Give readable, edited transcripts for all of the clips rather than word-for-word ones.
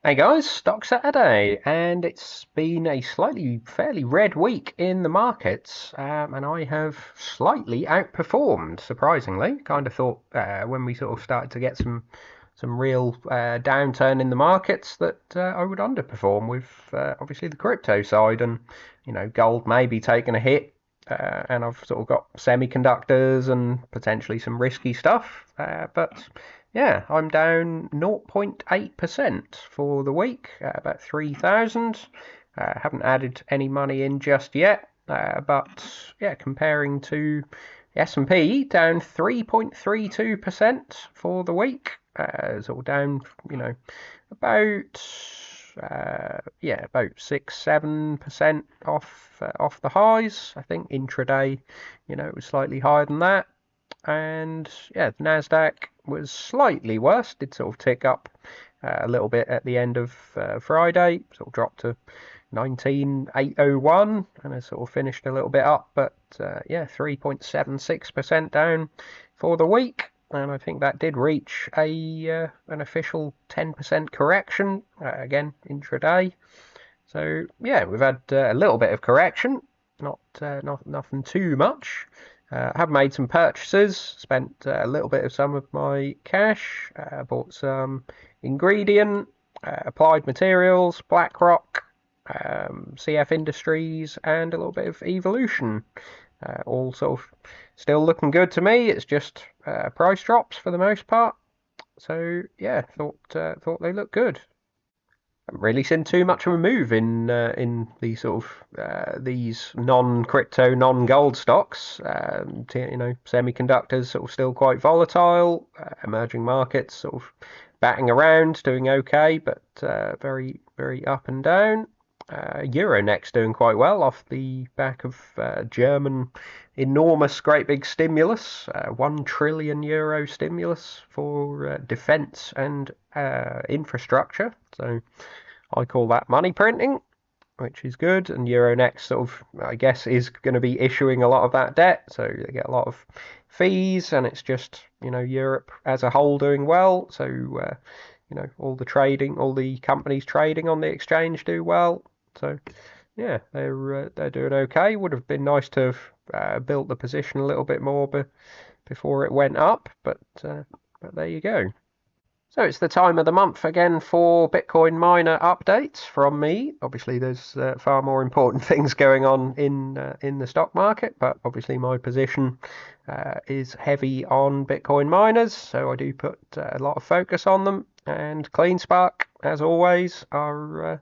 Hey guys, Stock Saturday, and it's been a fairly red week in the markets, and I have slightly outperformed, surprisingly. Kind of thought when we sort of started to get some real downturn in the markets that I would underperform with obviously the crypto side, and gold maybe taking a hit, and I've sort of got semiconductors and potentially some risky stuff, but. Yeah, I'm down 0.8% for the week, about 3,000. Haven't added any money in just yet, but yeah, comparing to S&P, down 3.32% for the week. It's all down, about about 6-7% off the highs. I think intraday, it was slightly higher than that. And yeah, the Nasdaq was slightly worse. Did sort of tick up a little bit at the end of Friday. Sort of dropped to 19,801, and it sort of finished a little bit up. But yeah, 3.76% down for the week. And I think that did reach an official 10% correction again intraday. So yeah, we've had a little bit of correction, not nothing too much. I have made some purchases, spent a little bit of some of my cash, bought some ingredient, applied materials, BlackRock, CF Industries, and a little bit of evolution. All sort of still looking good to me. It's just price drops for the most part. So yeah, thought they looked good. Haven't really seen too much of a move in these sort of these non-crypto, non-gold stocks. Semiconductors sort of still quite volatile. Emerging markets sort of batting around, doing okay, but very very up and down. Euronext doing quite well off the back of German enormous, great big stimulus, €1 trillion stimulus for defence and infrastructure. So I call that money printing, which is good. And Euronext sort of, I guess, is going to be issuing a lot of that debt, so they get a lot of fees, and it's just Europe as a whole doing well. So all the trading, all the companies trading on the exchange do well. So yeah, they're doing okay. Would have been nice to have built the position a little bit more before it went up, but there you go. So it's the time of the month again for Bitcoin miner updates from me. Obviously, there's far more important things going on in the stock market, but obviously my position is heavy on Bitcoin miners, so I do put a lot of focus on them. And CleanSpark, as always, are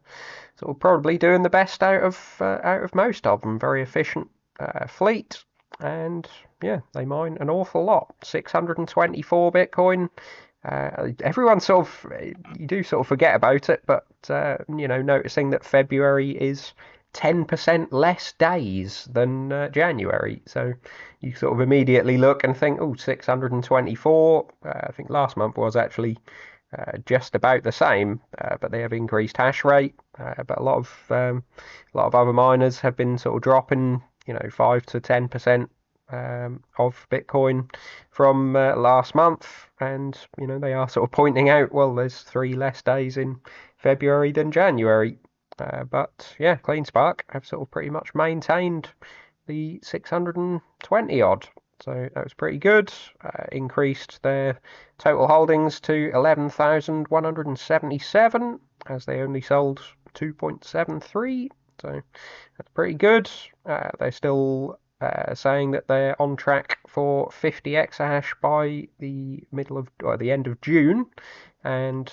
sort of probably doing the best out of most of them. Very efficient fleet, and yeah, they mine an awful lot. 624 Bitcoin. Everyone sort of, you do sort of forget about it, but noticing that February is 10% less days than January. So you sort of immediately look and think, oh, 624. I think last month was actually just about the same, but they have increased hash rate. But a lot of other miners have been sort of dropping, 5 to 10% of Bitcoin from last month, and they are sort of pointing out, well, there's 3 less days in February than January. But yeah, CleanSpark have sort of pretty much maintained the 620 odd. So that was pretty good. Increased their total holdings to 11,177 as they only sold 2.73. So that's pretty good. They're still saying that they're on track for 50 exahash by the middle of or the end of June, and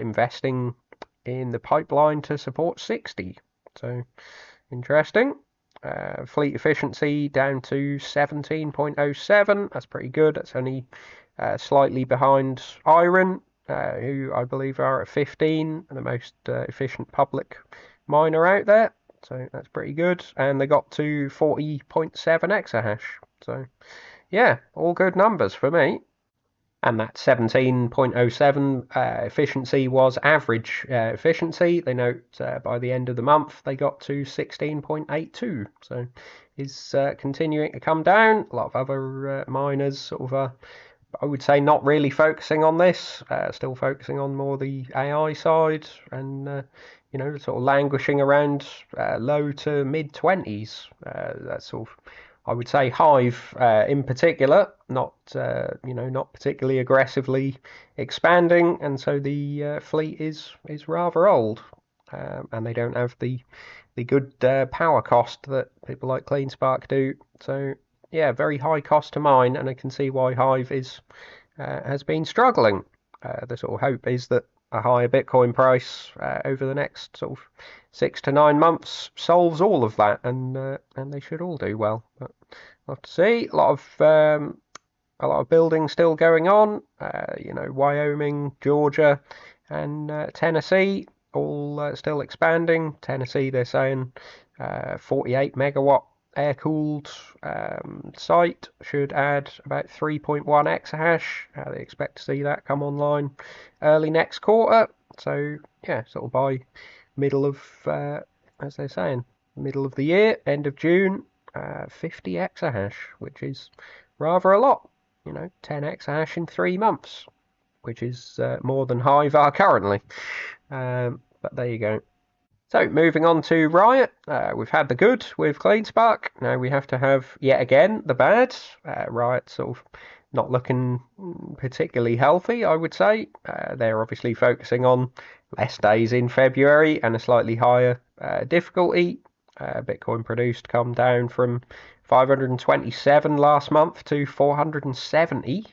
investing in the pipeline to support 60. So interesting. Fleet efficiency down to 17.07. That's pretty good. That's only slightly behind herein, who I believe are at 15, the most efficient public miner out there. So that's pretty good. And they got to 40.7 exahash. So yeah, all good numbers for me. And that 17.07 efficiency was average efficiency. They note by the end of the month they got to 16.82. So is continuing to come down. A lot of other miners sort of I would say not really focusing on this, still focusing on more the AI side and, sort of languishing around low to mid 20s. That's sort of, I would say Hive in particular, not particularly aggressively expanding, and so the fleet is rather old, and they don't have the good power cost that people like CleanSpark do. So yeah, very high cost to mine, and I can see why Hive has been struggling. The sort of hope is that a higher Bitcoin price over the next sort of 6 to 9 months solves all of that, and they should all do well. But we'll have to see. A lot of building still going on. Wyoming, Georgia, and Tennessee all still expanding. Tennessee, they're saying 48 megawatt air-cooled site should add about 3.1 exahash. They expect to see that come online early next quarter. So yeah, sort of by middle of, as they're saying, middle of the year, end of June, 50 exahash, which is rather a lot. 10 exahash in 3 months, which is more than Hive are currently. But there you go. So moving on to Riot, we've had the good with CleanSpark. Now we have to have yet again the bad. Riot sort of not looking particularly healthy, I would say. They're obviously focusing on less days in February and a slightly higher difficulty. Bitcoin produced come down from 527 last month to 470.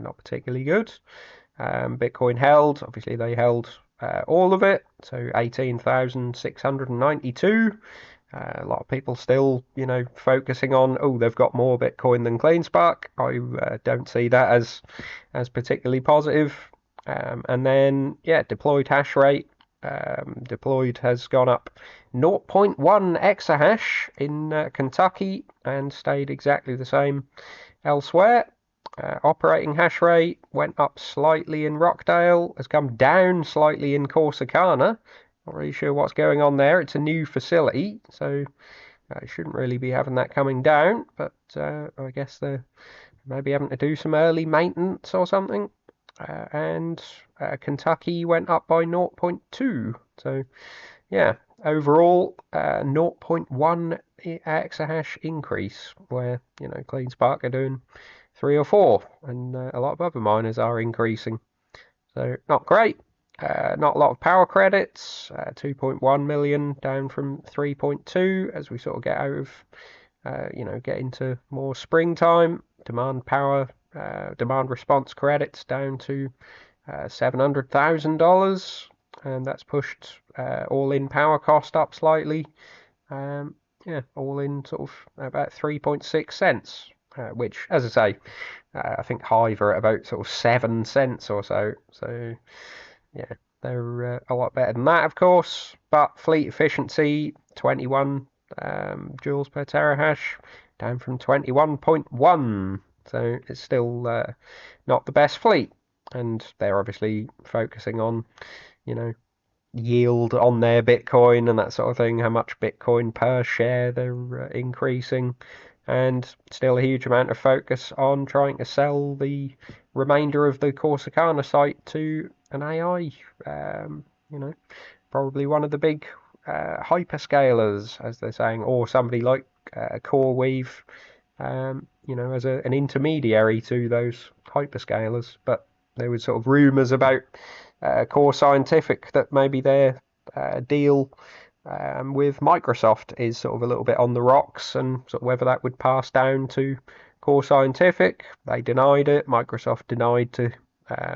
Not particularly good. Bitcoin held, obviously they held all of it, so 18,692. A lot of people still, focusing on, oh, they've got more Bitcoin than CleanSpark. I don't see that as particularly positive. And then, yeah, deployed hash rate. Deployed has gone up 0.1 exahash in Kentucky and stayed exactly the same elsewhere. Operating hash rate went up slightly in Rockdale, has come down slightly in Corsicana. Not really sure what's going on there. It's a new facility, so I shouldn't really be having that coming down, but I guess they're maybe having to do some early maintenance or something. And Kentucky went up by 0.2. So, yeah, overall 0.1 exahash increase, where, CleanSpark are doing 3 or 4, and a lot of other miners are increasing. So, not great. Not a lot of power credits, 2.1 million down from 3.2 as we sort of get out of, get into more springtime. Demand response credits down to $700,000, and that's pushed all-in power cost up slightly. All in sort of about 3.6 cents, which, as I say, I think Hive are at about sort of 7 cents or so. So, yeah, they're a lot better than that, of course. But fleet efficiency, 21 joules per terahash, down from 21.1. So it's still not the best fleet. And they're obviously focusing on, yield on their Bitcoin and that sort of thing, how much Bitcoin per share they're increasing. And still a huge amount of focus on trying to sell the remainder of the Corsicana site to an AI, probably one of the big hyperscalers, as they're saying, or somebody like CoreWeave, as an intermediary to those hyperscalers. But there was sort of rumours about Core Scientific that maybe their deal with Microsoft is sort of a little bit on the rocks, and sort of whether that would pass down to Core Scientific. They denied it. Microsoft denied to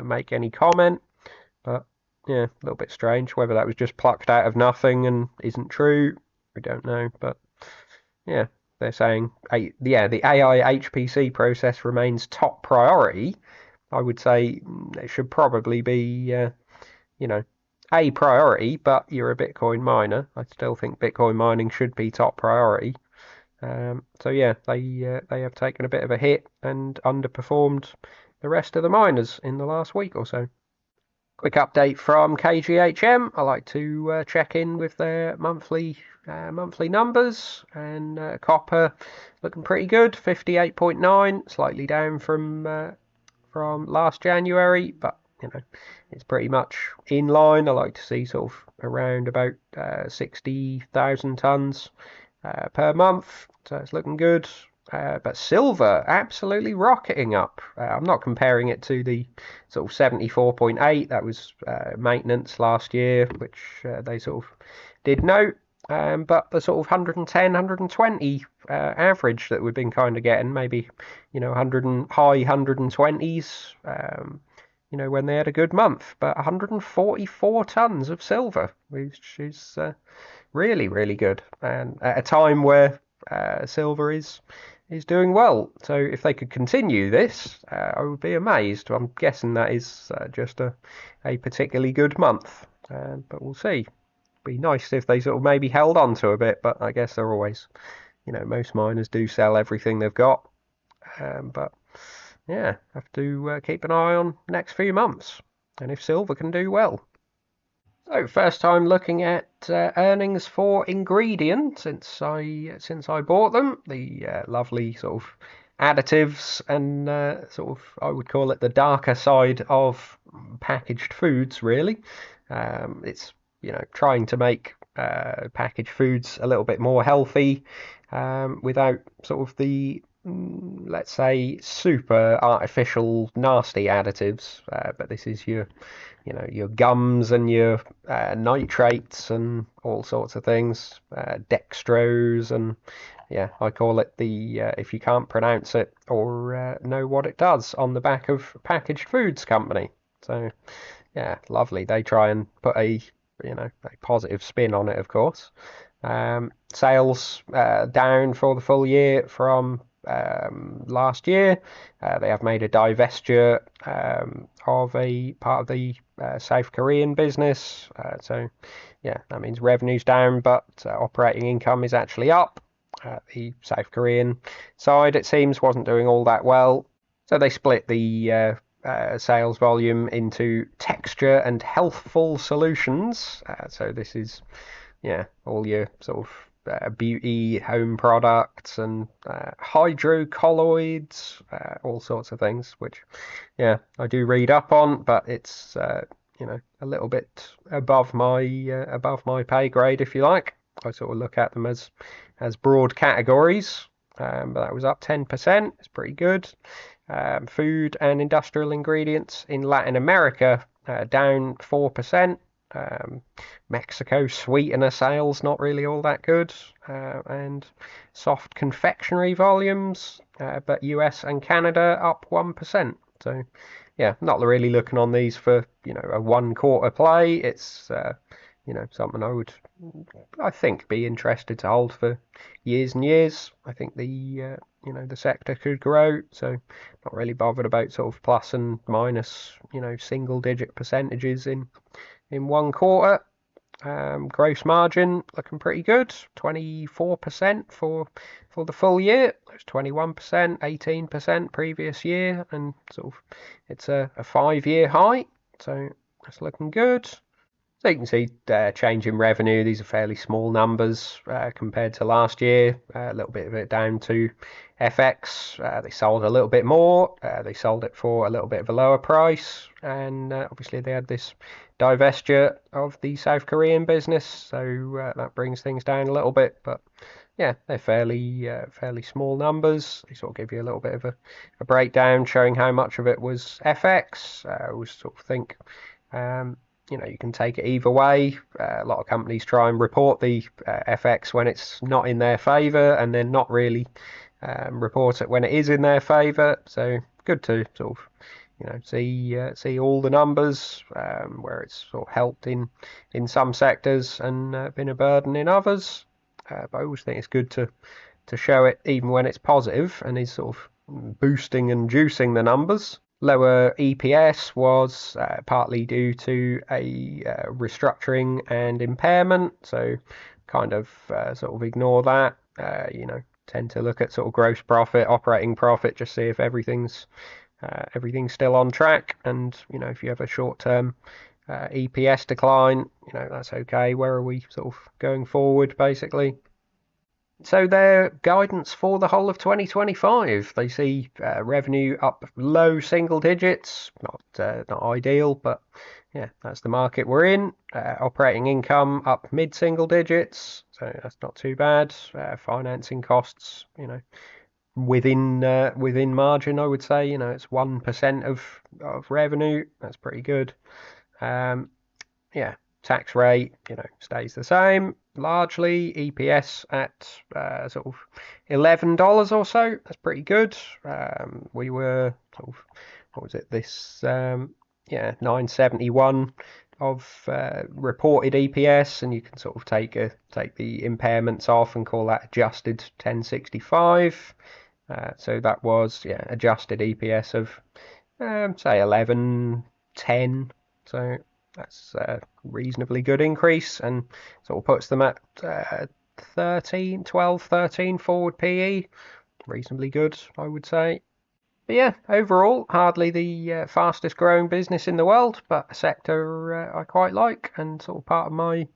make any comment. But yeah, a little bit strange. Whether that was just plucked out of nothing and isn't true, we don't know. But yeah, they're saying, the AI HPC process remains top priority. I would say it should probably be, a priority, but you're a Bitcoin miner. I still think Bitcoin mining should be top priority. So yeah, they have taken a bit of a hit and underperformed the rest of the miners in the last week or so. Quick update from KGHM. I like to check in with their monthly numbers, and copper looking pretty good, 58.9, slightly down from from last January, but it's pretty much in line. I like to see sort of around about 60,000 tons per month, so it's looking good. But silver absolutely rocketing up. I'm not comparing it to the sort of 74.8 that was maintenance last year, which they sort of did note. But the sort of 110, 120 average that we've been kind of getting, maybe 100 and high 120s, when they had a good month. But 144 tons of silver, which is really, really good, and at a time where silver is doing well. So if they could continue this, I would be amazed. I'm guessing that is just a particularly good month, but we'll see. Be nice if they sort of maybe held on to a bit, but I guess they're always, most miners do sell everything they've got. But yeah, have to keep an eye on next few months, and if silver can do well. So first time looking at earnings for Ingredient since I bought them. The lovely sort of additives and sort of, I would call it the darker side of packaged foods, really. It's trying to make packaged foods a little bit more healthy without sort of the let's say super artificial nasty additives, but this is your gums and your nitrates and all sorts of things, dextrose, and yeah, I call it the if you can't pronounce it or know what it does, on the back of packaged foods company. So yeah, lovely. They try and put a positive spin on it, of course. Sales down for the full year from last year. They have made a divestiture of a part of the South Korean business. So yeah, that means revenue's down, but operating income is actually up. The South Korean side, it seems, wasn't doing all that well. So they split the sales volume into texture and healthful solutions. So this is, all your sort of beauty home products and hydrocolloids, all sorts of things, which, yeah, I do read up on, but it's, a little bit above my pay grade, if you like. I sort of look at them as broad categories, but that was up 10%. It's pretty good. Food and industrial ingredients in Latin America down 4%. Mexico sweetener sales not really all that good, and soft confectionery volumes, but US and Canada up 1%. So yeah, not really looking on these for a 1 quarter play. It's something I think be interested to hold for years and years. I think the the sector could grow, so not really bothered about sort of plus and minus single digit percentages in 1 quarter. Gross margin looking pretty good, 24% for the full year. It was 21%, 18% previous year, and sort of it's a 5-year high, so that's looking good. So you can see change in revenue. These are fairly small numbers compared to last year. A little bit of it down to FX. They sold a little bit more. They sold it for a little bit of a lower price, and obviously they had this divestiture of the South Korean business, so that brings things down a little bit. But yeah, they're fairly small numbers. They sort of give you a little bit of a breakdown showing how much of it was FX. We sort of think. You can take it either way. A lot of companies try and report the FX when it's not in their favour, and then not really report it when it is in their favour. So good to sort of see all the numbers where it's sort of helped in some sectors and been a burden in others. But I always think it's good to show it even when it's positive and is sort of boosting and juicing the numbers. Lower EPS was partly due to a restructuring and impairment, so kind of sort of ignore that. Tend to look at sort of gross profit, operating profit, just see if everything's still on track. And if you have a short-term EPS decline, that's okay. Where are we sort of going forward, basically? So their guidance for the whole of 2025, they see revenue up low single digits, not ideal, but yeah, that's the market we're in. Operating income up mid single digits, so that's not too bad. Financing costs, within margin, I would say. It's 1% of revenue. That's pretty good. Um, yeah, tax rate, stays the same largely. EPS at sort of $11 or so. That's pretty good. We were sort of, what was it? This 971 of reported EPS, and you can sort of take the impairments off and call that adjusted 1065. So that was adjusted EPS of say 11.10. So that's a reasonably good increase, and sort of puts them at 13 forward PE. Reasonably good, I would say. But yeah, overall, hardly the fastest growing business in the world, but a sector I quite like, and sort of part of my,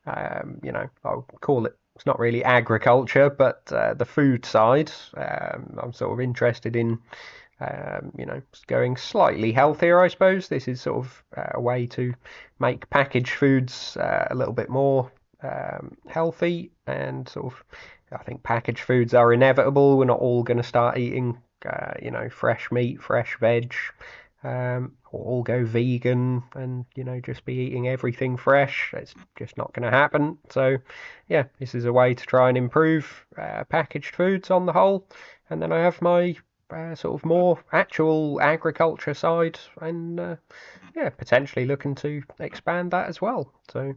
I'll call it, it's not really agriculture, but the food side. I'm sort of interested in going slightly healthier, I suppose. This is sort of a way to make packaged foods a little bit more healthy, and sort of, I think packaged foods are inevitable. We're not all going to start eating, fresh meat, fresh veg, or all go vegan and, just be eating everything fresh. It's just not going to happen. So, yeah, this is a way to try and improve packaged foods on the whole. And then I have my sort of more actual agriculture side, and potentially looking to expand that as well. So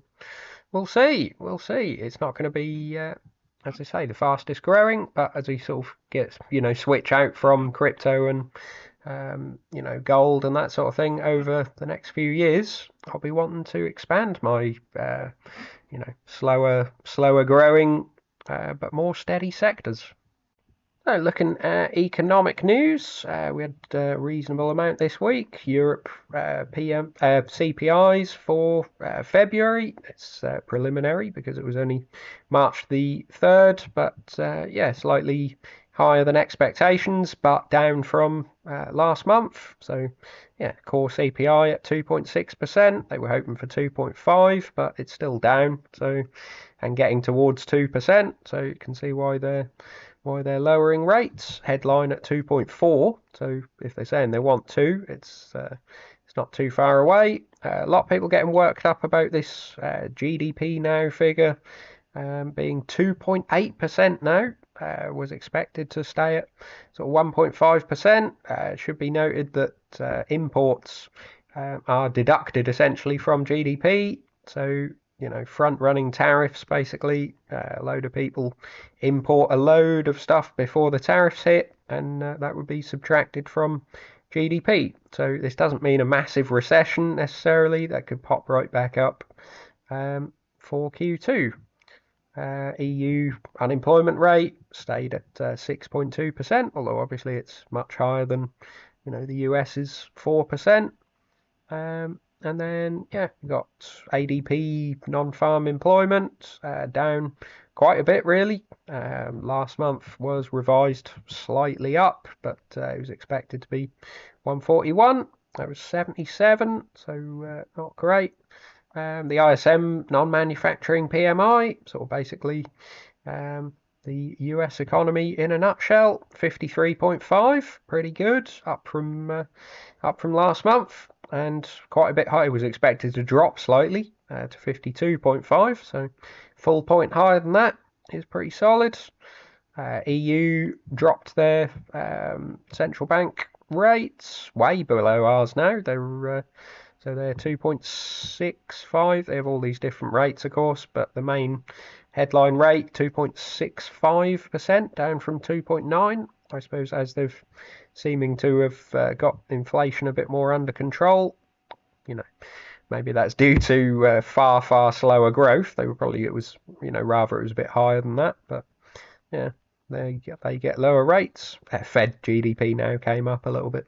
we'll see. We'll see. It's not going to be, as I say, the fastest growing, but as we sort of get, switch out from crypto and gold and that sort of thing over the next few years, I'll be wanting to expand my, slower growing, but more steady sectors. So looking at economic news, we had a reasonable amount this week. Europe CPIs for February. It's preliminary because it was only March the 3rd, but slightly higher than expectations, but down from last month. So core CPI at 2.6%. They were hoping for 2.5, but it's still down. So, and getting towards 2%. So you can see why they're lowering rates. Headline at 2.4. So if they're saying they want 2, it's not too far away. A lot of people getting worked up about this GDP now figure being 2.8% now. Was expected to stay at sort of 1.5%. It should be noted that imports are deducted essentially from GDP. So front-running tariffs, basically. A load of people import a load of stuff before the tariffs hit, and that would be subtracted from GDP. So this doesn't mean a massive recession necessarily. That could pop right back up for Q2. EU unemployment rate stayed at 6.2%, although obviously it's much higher than the US's 4%. And then, we got ADP non-farm employment down quite a bit, really. Last month was revised slightly up, but it was expected to be 141. That was 77, so not great. The ISM non-manufacturing PMI, sort of basically the US economy in a nutshell, 53.5, pretty good, up from last month, and quite a bit higher. It was expected to drop slightly to 52.5, so full point higher than that is pretty solid. EU dropped their central bank rates way below ours now. They're 2.65. They have all these different rates, of course, but the main headline rate 2.65%, down from 2.9. I suppose as they've seeming to have got inflation a bit more under control. Maybe that's due to far slower growth. It was rather it was a bit higher than that, but yeah, they get lower rates. Fed GDP now came up a little bit.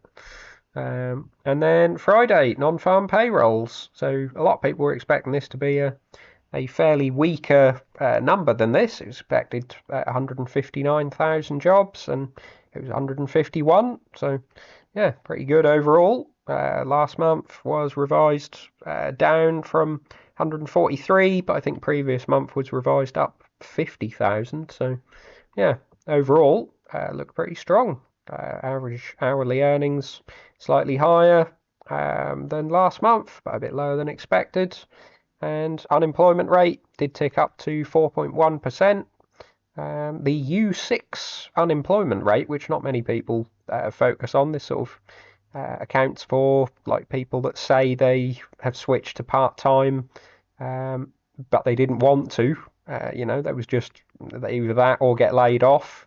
And then Friday, non-farm payrolls. So a lot of people were expecting this to be a a fairly weaker number than this. It was expected 159,000 jobs, and it was 151. So, yeah, pretty good overall. Last month was revised down from 143, but I think previous month was revised up 50,000. So, yeah, overall, look pretty strong. Average hourly earnings slightly higher than last month, but a bit lower than expected. And unemployment rate did tick up to 4.1%. The U6 unemployment rate, which not many people focus on, this sort of accounts for like people that say they have switched to part-time, but they didn't want to. That was just either that or get laid off.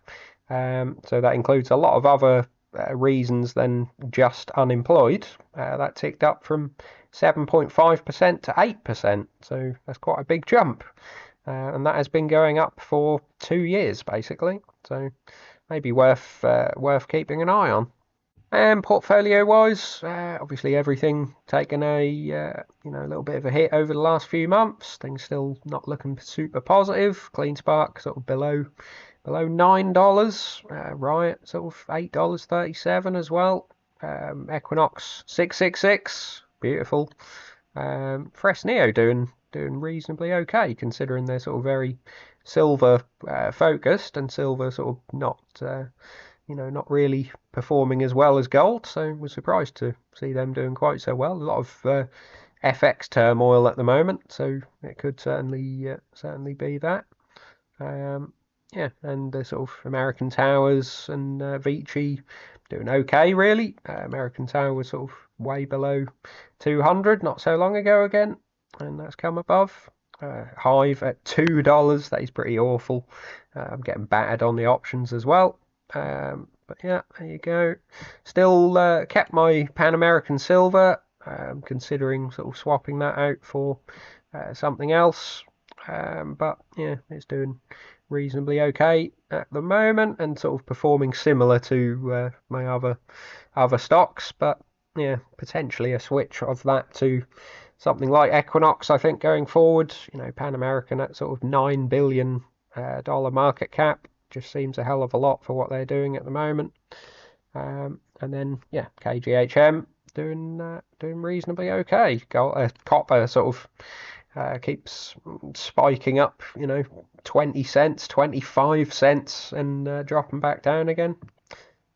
So that includes a lot of other reasons than just unemployed. That ticked up from 7.5% to 8%. So that's quite a big jump. And that has been going up for 2 years basically. So maybe worth keeping an eye on. And portfolio-wise, obviously everything taken a little bit of a hit over the last few months. Things still not looking super positive. CleanSpark sort of below $9. Riot sort of $8.37 as well. Equinox 666, beautiful. Fresneo doing reasonably okay considering they're sort of very silver focused, and silver sort of not really performing as well as gold. So I was surprised to see them doing quite so well. A lot of FX turmoil at the moment, so it could certainly be that. And the sort of American Towers and Vici doing okay, really. American Tower was sort of way below 200 not so long ago again, and that's come above. Hive at $2, that is pretty awful. I'm getting battered on the options as well. But yeah, there you go. Still kept my Pan American Silver, considering sort of swapping that out for something else. But yeah, it's doing reasonably okay at the moment and sort of performing similar to my other stocks. But yeah, potentially a switch of that to something like Equinox, I think, going forward. Pan American at sort of $9 billion market cap just seems a hell of a lot for what they're doing at the moment. And then yeah, KGHM doing reasonably okay. Copper sort of keeps spiking up, 20 cents, 25 cents, and dropping back down again.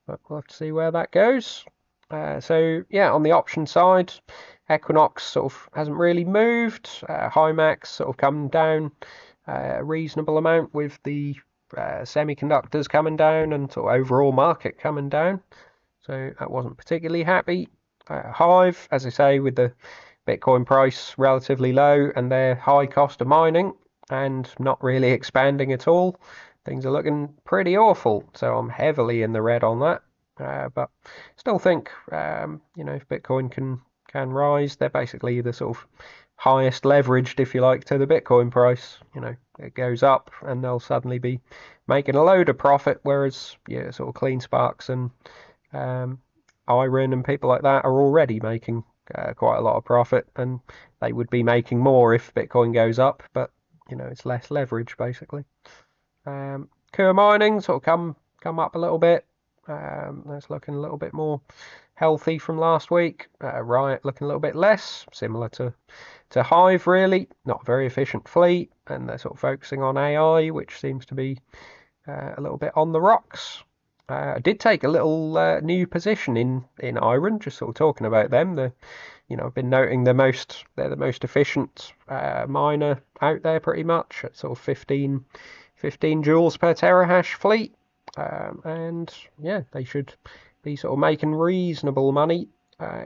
But we'll have to see where that goes. So yeah, on the option side, Equinox sort of hasn't really moved. Hymax sort of come down a reasonable amount with the semiconductors coming down and sort of overall market coming down. So that wasn't particularly happy. Hive, as I say, with the Bitcoin price relatively low and their high cost of mining and not really expanding at all, things are looking pretty awful. So I'm heavily in the red on that. But still think, if Bitcoin can rise, they're basically the sort of highest leveraged, if you like, to the Bitcoin price. It goes up and they'll suddenly be making a load of profit, whereas sort of CleanSparks and herein and people like that are already making quite a lot of profit, and they would be making more if Bitcoin goes up, but it's less leverage basically. Coeur Mining sort of come up a little bit. That's looking a little bit more healthy from last week. Riot looking a little bit less, similar to Hive really. Not a very efficient fleet, and they're sort of focusing on AI, which seems to be a little bit on the rocks. I did take a little new position in herein, just sort of talking about them. I've been noting they're the most efficient miner out there pretty much at sort of 15 joules per terahash fleet. And yeah, they should be sort of making reasonable money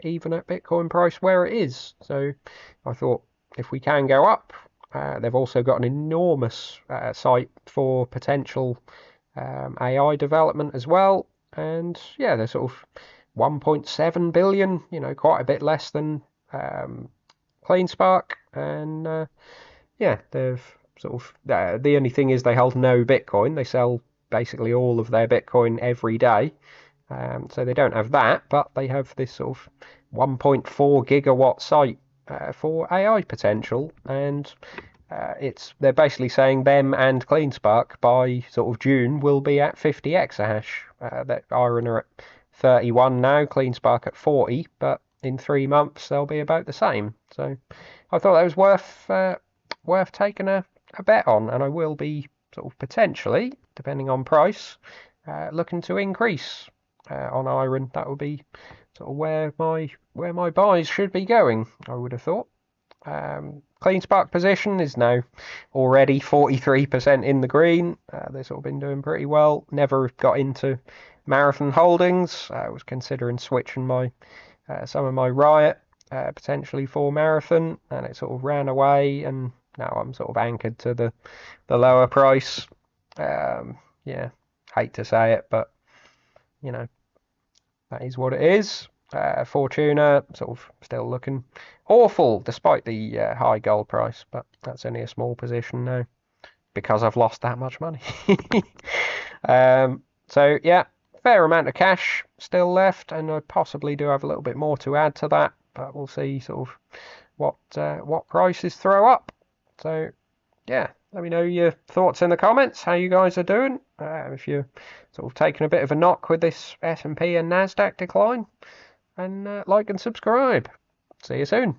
even at Bitcoin price where it is. So I thought if we can go up, they've also got an enormous site for potential AI development as well. And yeah, they're sort of 1.7 billion, quite a bit less than CleanSpark. And yeah, they've sort of the only thing is they hold no Bitcoin. They sell basically all of their Bitcoin every day. So they don't have that, but they have this sort of 1.4 gigawatt site for AI potential, and they're basically saying them and CleanSpark by sort of June will be at 50 exahash. That Iron are at 31 now, CleanSpark at 40, but in 3 months they'll be about the same. So I thought that was worth taking a bet on, and I will be sort of potentially, depending on price, looking to increase on Iron. That would be sort of where my buys should be going, I would have thought. CleanSpark position is now already 43% in the green. They've sort of been doing pretty well. Never got into Marathon holdings. I was considering switching some of my Riot potentially for Marathon, and it sort of ran away, and now I'm sort of anchored to the lower price. Yeah, hate to say it, but you know, that is what it is. Fortuna sort of still looking awful despite the high gold price, but that's only a small position now because I've lost that much money. So yeah, fair amount of cash still left, and I possibly do have a little bit more to add to that, but we'll see sort of what prices throw up. So yeah, let me know your thoughts in the comments, how you guys are doing, if you're sort of taking a bit of a knock with this S&P and Nasdaq decline, and like and subscribe. See you soon.